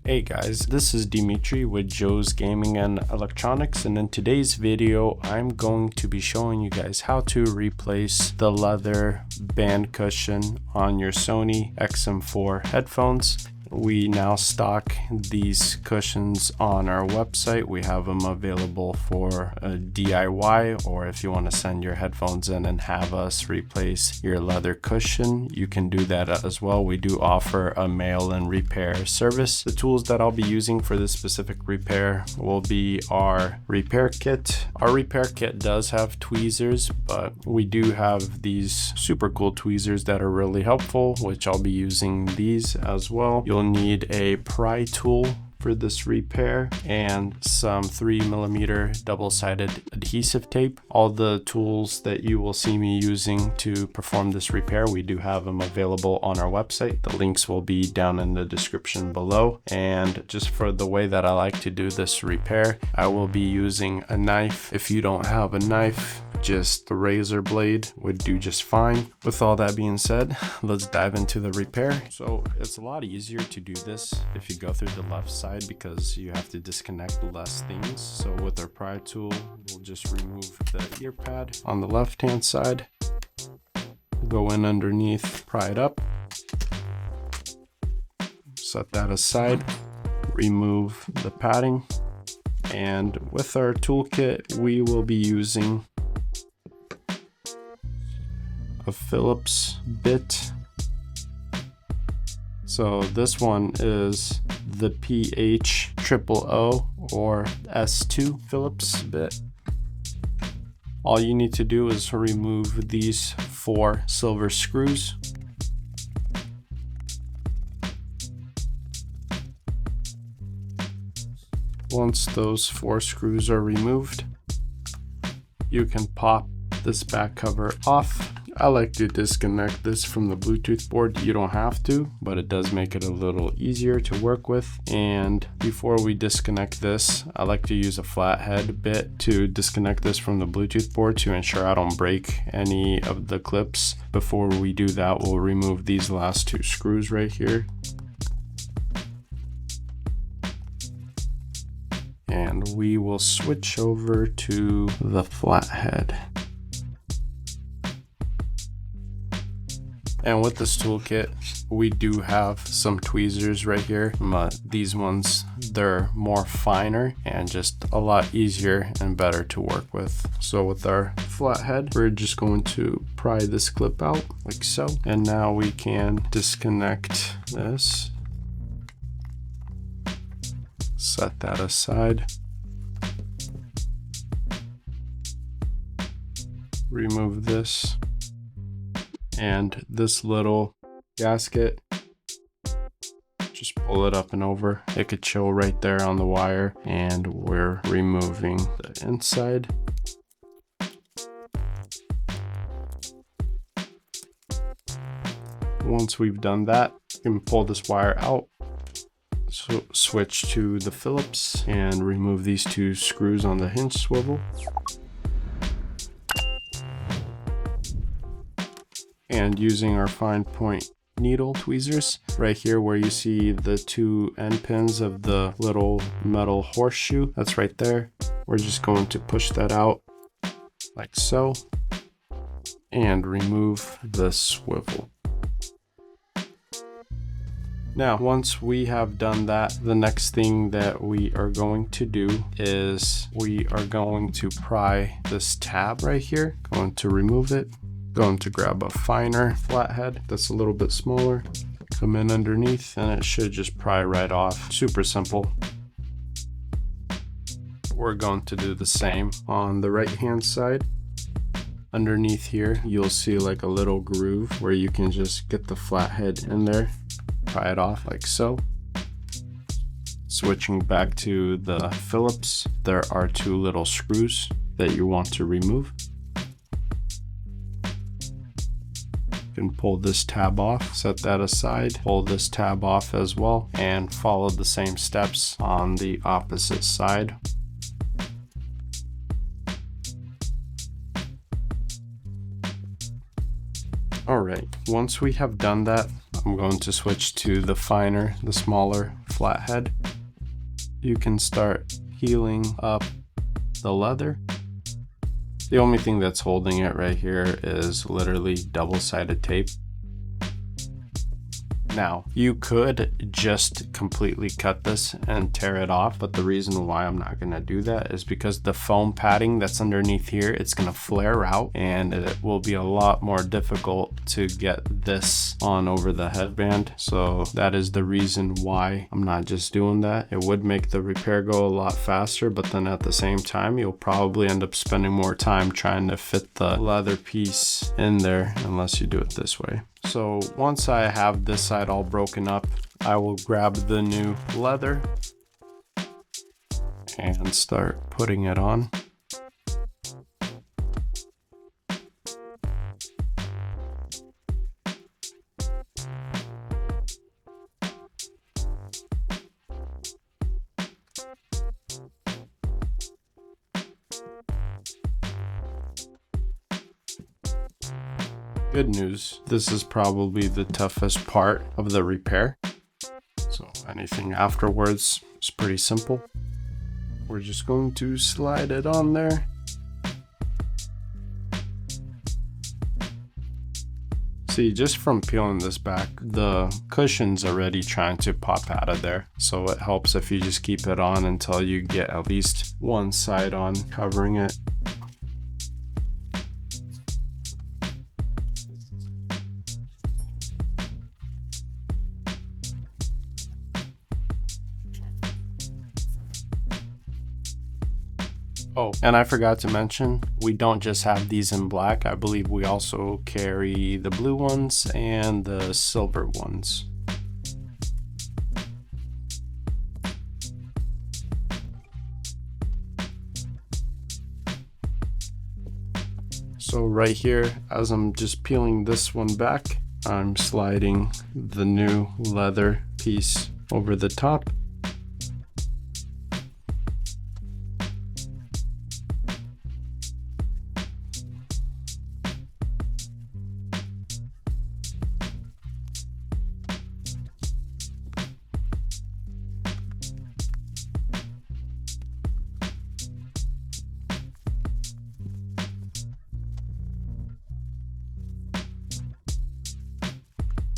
Hey guys, this is Dimitri with Joe's Gaming and Electronics, and in today's video I'm going to be showing you guys how to replace the leather band cushion on your Sony XM4 headphones. We now stock these cushions on our website. We have them available for a DIY, or if you want to send your headphones in and have us replace your leather cushion, you can do that as well. We do offer a mail and repair service. The tools that I'll be using for this specific repair will be our repair kit. Our repair kit does have tweezers, but we do have these super cool tweezers that are really helpful, which I'll be using these as well. You'll need a pry tool for this repair and some 3mm double-sided adhesive tape. All the tools that you will see me using to perform this repair, we do have them available on our website. The links will be down in the description below. And just for the way that I like to do this repair, I will be using a knife. If you don't have a knife, just the razor blade would do just fine. With all that being said, let's dive into the repair. So it's a lot easier to do this if you go through the left side, because you have to disconnect less things. So with our pry tool, we'll just remove the ear pad on the left hand side, go in underneath, pry it up, set that aside, remove the padding, and with our toolkit we will be using a Phillips bit. So this one is the PH000 or S2 Phillips bit. All you need to do is remove these 4 silver screws. Once those 4 screws are removed, you can pop this back cover off. I like to disconnect this from the Bluetooth board. You don't have to, but it does make it a little easier to work with. And before we disconnect this, I like to use a flathead bit to disconnect this from the Bluetooth board to ensure I don't break any of the clips. Before we do that, we'll remove these last 2 screws right here. And we will switch over to the flathead. And with this toolkit, we do have some tweezers right here. These ones, they're more finer and just a lot easier and better to work with. So with our flathead, we're just going to pry this clip out like so. And now we can disconnect this. Set that aside. Remove this. And this little gasket, just pull it up and over. It could show right there on the wire, and we're removing the inside. Once we've done that, you can pull this wire out. So switch to the Phillips and remove these 2 screws on the hinge swivel. And using our fine point needle tweezers, right here where you see the 2 end pins of the little metal horseshoe, that's right there. We're just going to push that out like so and remove the swivel. Now, once we have done that, the next thing that we are going to do is we are going to pry this tab right here. Going to remove it. Going to grab a finer flathead that's a little bit smaller, come in underneath, and it should just pry right off. Super simple. We're going to do the same on the right hand side. Underneath here, you'll see like a little groove where you can just get the flathead in there, pry it off like so. Switching back to the Phillips, there are 2 little screws that you want to remove. You can pull this tab off, set that aside, pull this tab off as well, and follow the same steps on the opposite side. Alright, once we have done that, I'm going to switch to the finer, the smaller flathead. You can start peeling up the leather. The only thing that's holding it right here is literally double-sided tape. Now, you could just completely cut this and tear it off, but the reason why I'm not going to do that is because the foam padding that's underneath here, it's going to flare out and it will be a lot more difficult to get this on over the headband. So that is the reason why I'm not just doing that. It would make the repair go a lot faster, but then at the same time, you'll probably end up spending more time trying to fit the leather piece in there unless you do it this way. So once I have this side all broken up, I will grab the new leather and start putting it on. Good news, this is probably the toughest part of the repair. So anything afterwards is pretty simple. We're just going to slide it on there. See, just from peeling this back, the cushion's already trying to pop out of there. So it helps if you just keep it on until you get at least one side on covering it. Oh, and I forgot to mention, we don't just have these in black. I believe we also carry the blue ones and the silver ones. So right here, as I'm just peeling this one back, I'm sliding the new leather piece over the top.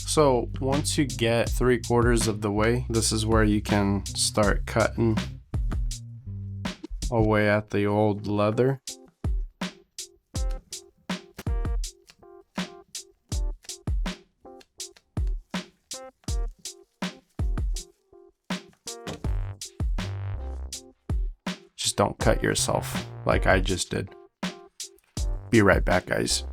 So once you get 3/4 of the way, this is where you can start cutting away at the old leather. Just don't cut yourself like I just did. Be right back, guys.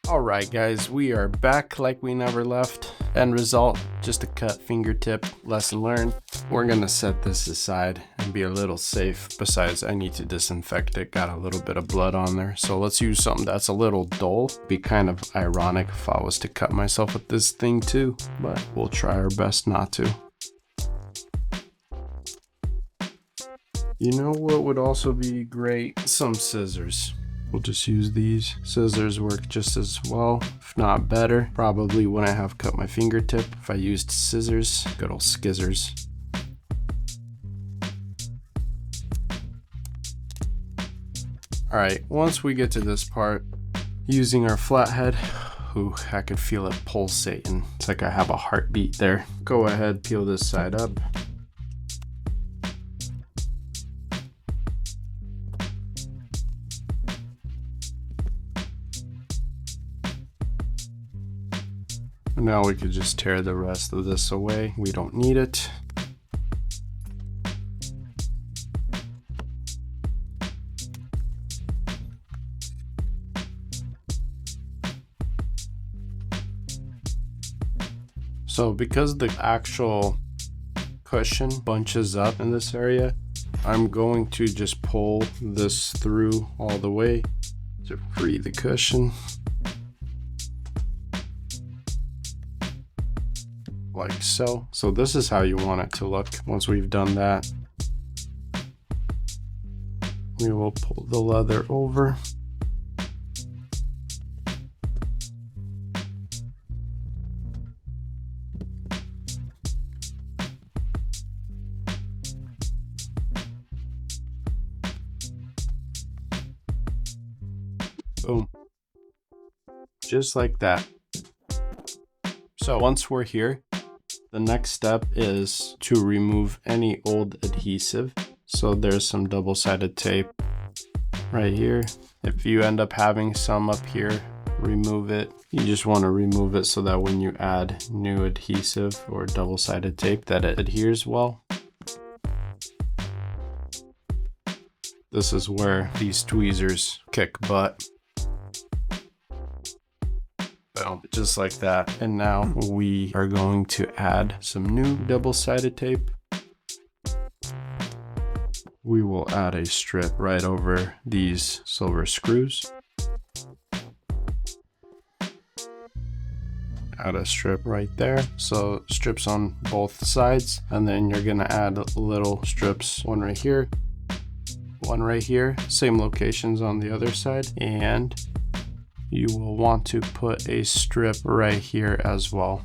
Alright guys, we are back like we never left. End result, just a cut fingertip, lesson learned. We're gonna set this aside and be a little safe. Besides, I need to disinfect it, got a little bit of blood on there. So let's use something that's a little dull. Be kind of ironic if I was to cut myself with this thing too, but we'll try our best not to. You know what would also be great? Some scissors. We'll just use these. Scissors work just as well, if not better. Probably wouldn't have cut my fingertip if I used scissors. Good old skizzers. Alright, once we get to this part, using our flathead, ooh, I could feel it pulsating. It's like I have a heartbeat there. Go ahead, peel this side up. Now we could just tear the rest of this away. We don't need it. So because the actual cushion bunches up in this area, I'm going to just pull this through all the way to free the cushion. Like so. So this is how you want it to look. Once we've done that, we will pull the leather over. Boom. Just like that. So once we're here, the next step is to remove any old adhesive. So there's some double-sided tape right here. If you end up having some up here, remove it. You just want to remove it so that when you add new adhesive or double-sided tape that it adheres well. This is where these tweezers kick butt. Boom, just like that. And now we are going to add some new double-sided tape. We will add a strip right over these silver screws. Add a strip right there. So strips on both sides. And then you're gonna add little strips, one right here, one right here, same locations on the other side. And you will want to put a strip right here as well.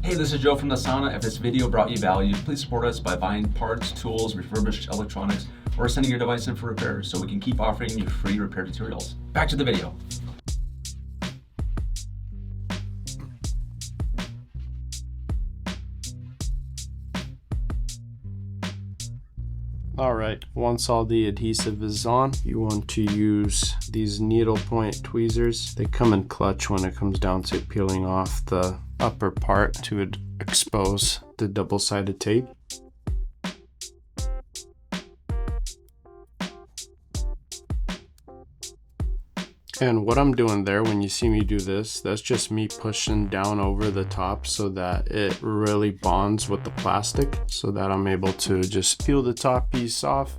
Hey, this is Joe from the Sauna. If this video brought you value, please support us by buying parts, tools, refurbished electronics, or sending your device in for repair so we can keep offering you free repair tutorials. Back to the video. Alright, once all the adhesive is on, you want to use these needle point tweezers. They come in clutch when it comes down to peeling off the upper part to expose the double-sided tape. And what I'm doing there, when you see me do this, that's just me pushing down over the top so that it really bonds with the plastic so that I'm able to just peel the top piece off.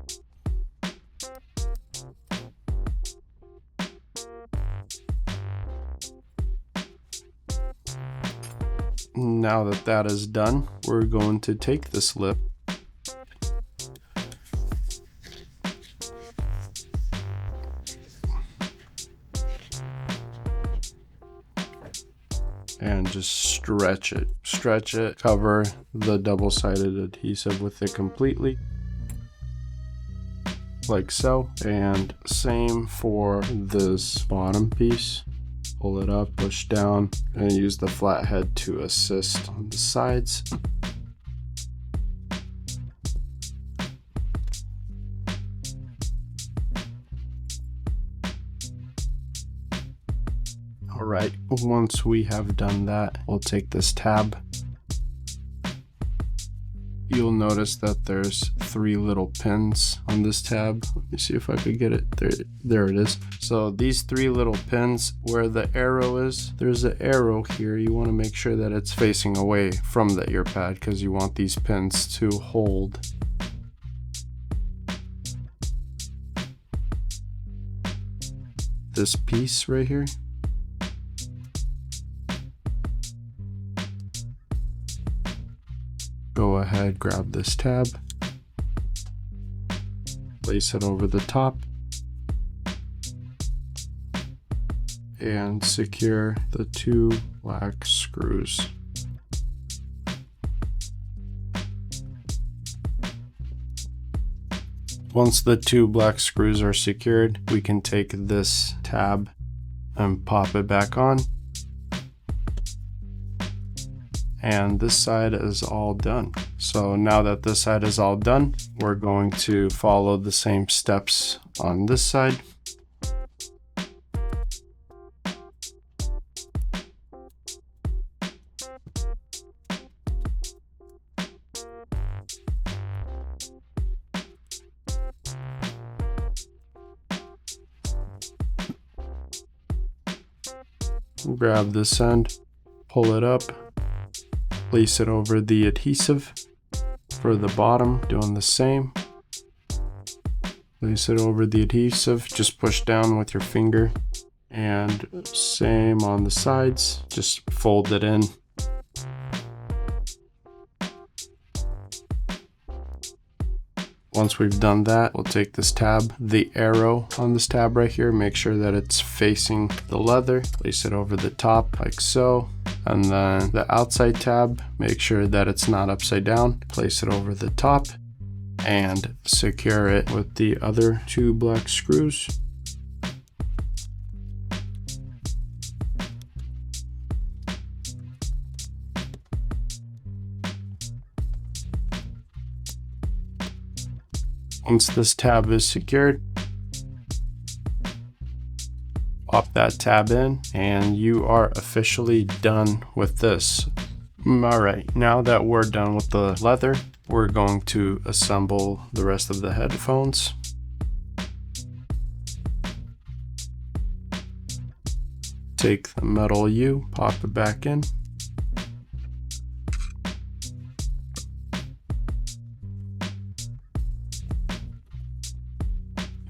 Now that that is done, we're going to take this lip and just stretch it, cover the double-sided adhesive with it completely, like so. And same for this bottom piece. Pull it up, push down, and use the flathead to assist on the sides. Alright, once we have done that, we'll take this tab. You'll notice that there's 3 little pins on this tab. Let me see if I could get it. There it is. So these 3 little pins, where the arrow is, there's an arrow here. You want to make sure that it's facing away from the ear pad because you want these pins to hold. This piece right here. Go ahead, grab this tab, place it over the top, and secure the 2 black screws. Once the 2 black screws are secured, we can take this tab and pop it back on. And this side is all done. So now that this side is all done, we're going to follow the same steps on this side. grab this end, pull it up, place it over the adhesive. For the bottom, doing the same. Place it over the adhesive, just push down with your finger. And same on the sides, just fold it in. Once we've done that, we'll take this tab, the arrow on this tab right here, make sure that it's facing the leather, place it over the top like so. And then the outside tab, make sure that it's not upside down, place it over the top and secure it with the other 2 black screws. Once this tab is secured, pop that tab in and you are officially done with this. Alright, now that we're done with the leather, we're going to assemble the rest of the headphones. Take the metal U, pop it back in.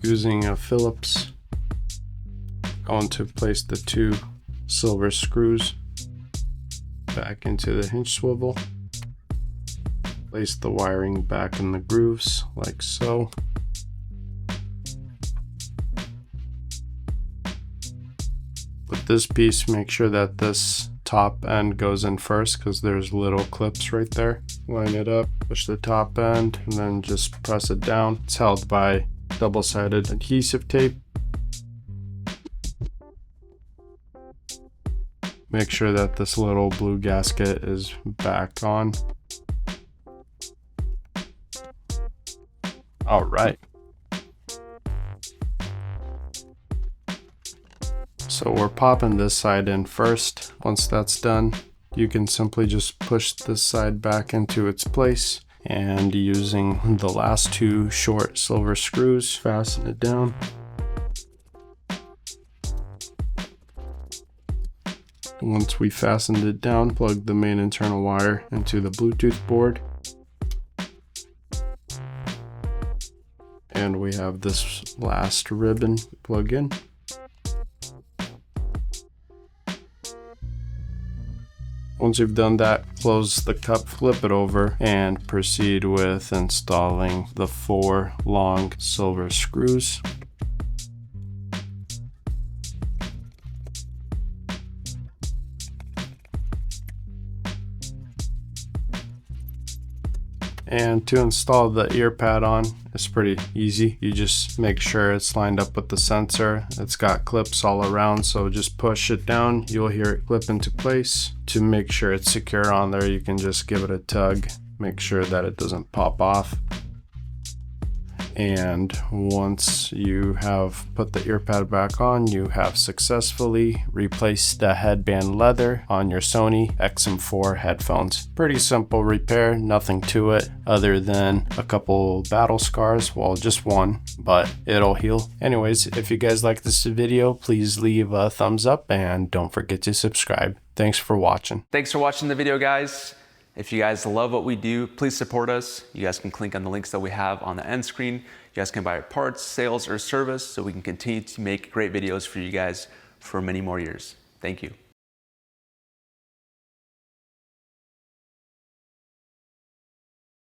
Using a Phillips, going to place the 2 silver screws back into the hinge swivel. Place the wiring back in the grooves like so. With this piece, make sure that this top end goes in first because there's little clips right there. Line it up, push the top end, and then just press it down. It's held by double-sided adhesive tape. Make sure that this little blue gasket is back on. All right. So we're popping this side in first. Once that's done, you can simply just push this side back into its place. And using the last 2 short silver screws, fasten it down. Once we fastened it down, plug the main internal wire into the Bluetooth board. And we have this last ribbon to plug in. Once you've done that, close the cup, flip it over, and proceed with installing the 4 long silver screws. And to install the ear pad on, it's pretty easy. You just make sure it's lined up with the sensor. It's got clips all around, so just push it down. You'll hear it clip into place. To make sure it's secure on there, you can just give it a tug. Make sure that it doesn't pop off. And once you have put the ear pad back on, you have successfully replaced the headband leather on your Sony XM4 headphones. Pretty simple repair, nothing to it other than a couple battle scars, well, just one, but it'll heal. Anyways, if you guys like this video, please leave a thumbs up and don't forget to subscribe. Thanks for watching. Thanks for watching the video, guys. If you guys love what we do, please support us. You guys can click on the links that we have on the end screen. You guys can buy our parts, sales, or service so we can continue to make great videos for you guys for many more years. Thank you.